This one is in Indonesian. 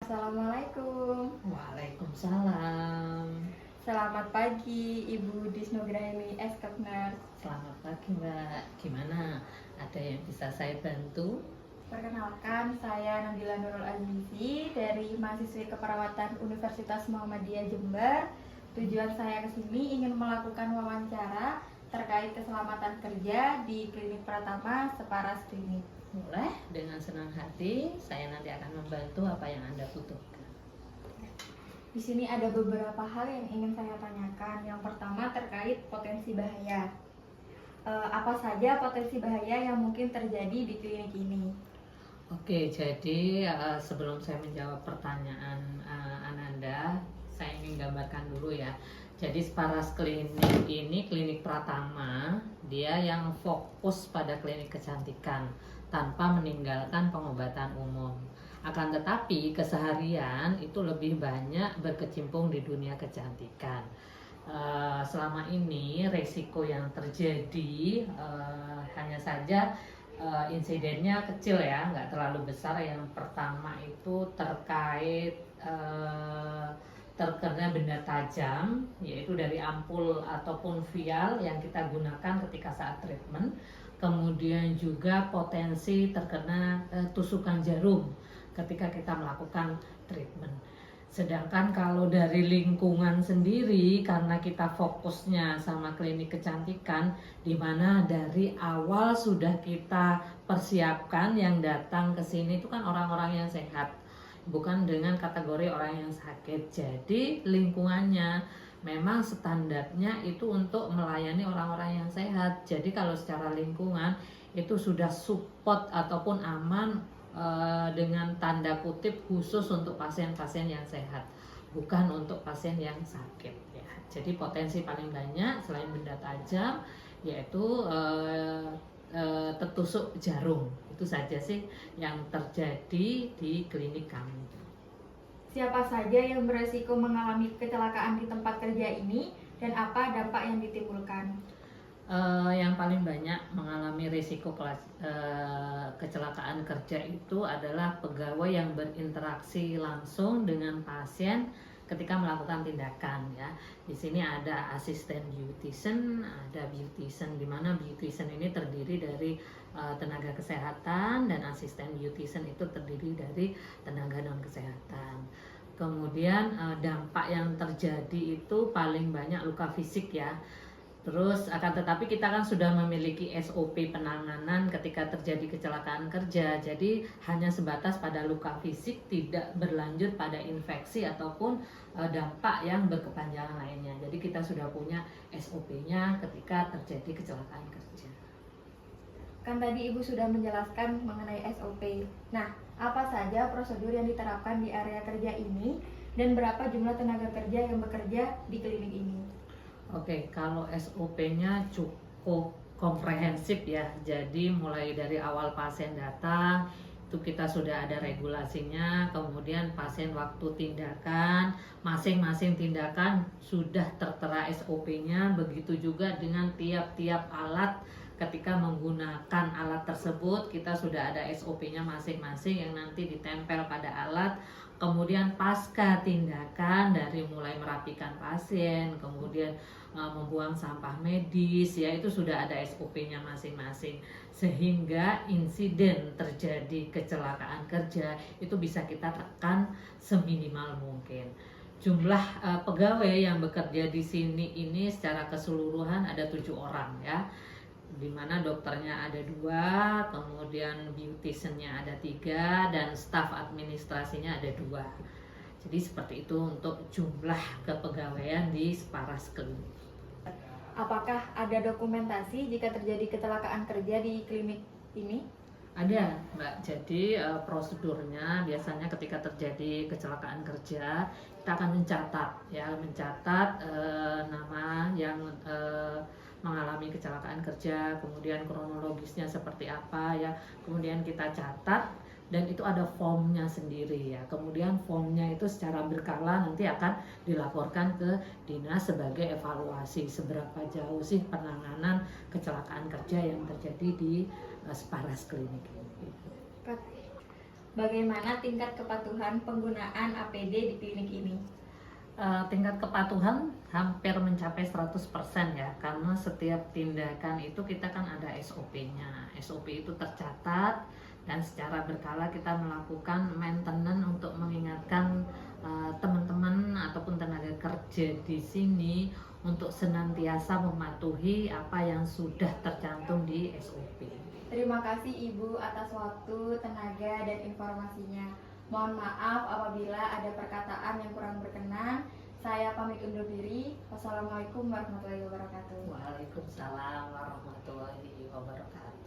Assalamualaikum. Waalaikumsalam. Selamat pagi Ibu Disnugraini S. Kepner. Selamat pagi Mbak. Gimana? Ada yang bisa saya bantu? Perkenalkan, saya Nabila Nurul Azizi dari mahasiswi keperawatan Universitas Muhammadiyah Jember. Tujuan saya ke sini ingin melakukan wawancara terkait keselamatan kerja di Klinik Pratama Separas Klinik. Boleh, dengan senang hati saya nanti akan membantu apa yang Anda butuhkan. Di sini ada beberapa hal yang ingin saya tanyakan. Yang pertama terkait potensi bahaya. Apa saja potensi bahaya yang mungkin terjadi di klinik ini? Oke, jadi sebelum saya menjawab pertanyaan Ananda, saya ingin gambarkan dulu ya. Jadi Separas Klinik ini klinik Pratama, dia yang fokus pada klinik kecantikan tanpa meninggalkan pengobatan umum. Akan tetapi keseharian itu lebih banyak berkecimpung di dunia kecantikan. Selama ini resiko yang terjadi hanya saja insidennya kecil ya, nggak terlalu besar. Yang pertama itu terkait terkena benda tajam, yaitu dari ampul ataupun vial yang kita gunakan ketika saat treatment. Kemudian juga potensi terkena tusukan jarum ketika kita melakukan treatment. Sedangkan kalau dari lingkungan sendiri, karena kita fokusnya sama klinik kecantikan, di mana dari awal sudah kita persiapkan yang datang ke sini itu kan orang-orang yang sehat, bukan dengan kategori orang yang sakit. Jadi lingkungannya memang standarnya itu untuk melayani orang-orang yang sehat. Jadi kalau secara lingkungan itu sudah support ataupun aman dengan tanda kutip khusus untuk pasien-pasien yang sehat, bukan untuk pasien yang sakit ya. Jadi potensi paling banyak selain benda tajam yaitu tertusuk jarum. Itu saja sih yang terjadi di klinik kami. Siapa saja yang beresiko mengalami kecelakaan di tempat kerja ini dan apa dampak yang ditimbulkan? Yang paling banyak mengalami risiko kecelakaan kerja itu adalah pegawai yang berinteraksi langsung dengan pasien ketika melakukan tindakan ya. Di sini ada asisten beautician, ada beautician, di mana beautician ini terdiri dari tenaga kesehatan dan asisten beautician itu terdiri dari tenaga non kesehatan. Kemudian dampak yang terjadi itu paling banyak luka fisik ya. Terus akan tetapi kita kan sudah memiliki SOP penanganan ketika terjadi kecelakaan kerja. Jadi hanya sebatas pada luka fisik, tidak berlanjut pada infeksi ataupun dampak yang berkepanjangan lainnya. Jadi kita sudah punya SOP-nya ketika terjadi kecelakaan kerja. Kan tadi Ibu sudah menjelaskan mengenai SOP. Nah, apa saja prosedur yang diterapkan di area kerja ini dan berapa jumlah tenaga kerja yang bekerja di klinik ini? Oke, kalau SOP-nya cukup komprehensif ya. Jadi mulai dari awal pasien datang itu kita sudah ada regulasinya. Kemudian pasien waktu tindakan, masing-masing tindakan sudah tertera SOP-nya. Begitu juga dengan tiap-tiap alat. Ketika menggunakan alat tersebut kita sudah ada SOP-nya masing-masing yang nanti ditempel pada alat. Kemudian pasca tindakan dari mulai merapikan pasien, kemudian membuang sampah medis ya, itu sudah ada SOP-nya masing-masing, sehingga insiden terjadi kecelakaan kerja itu bisa kita tekan seminimal mungkin. Jumlah pegawai yang bekerja di sini ini secara keseluruhan ada 7 orang ya, dimana dokternya ada 2, kemudian beauticiannya ada 3, dan staf administrasinya ada 2. Jadi seperti itu untuk jumlah kepegawaian di Separas Klinik. Apakah ada dokumentasi jika terjadi kecelakaan kerja di klinik ini? Ada Mbak, jadi prosedurnya biasanya ketika terjadi kecelakaan kerja kita akan mencatat nama yang mengalami kecelakaan kerja, kemudian kronologisnya seperti apa ya, kemudian kita catat dan itu ada formnya sendiri ya. Kemudian formnya itu secara berkala nanti akan dilaporkan ke dinas sebagai evaluasi seberapa jauh sih penanganan kecelakaan kerja yang terjadi di Separas Klinik ini. Bagaimana tingkat kepatuhan penggunaan APD di klinik ini? Tingkat kepatuhan hampir mencapai 100% ya, karena setiap tindakan itu kita kan ada SOP-nya. SOP itu tercatat dan secara berkala kita melakukan maintenance untuk mengingatkan teman-teman ataupun tenaga kerja di sini untuk senantiasa mematuhi apa yang sudah tercantum di SOP. Terima kasih Ibu atas waktu, tenaga, dan informasinya. Mohon maaf apabila ada perkataan yang kurang berkenan. Saya pamit undur diri. Wassalamualaikum warahmatullahi wabarakatuh. Waalaikumsalam warahmatullahi wabarakatuh.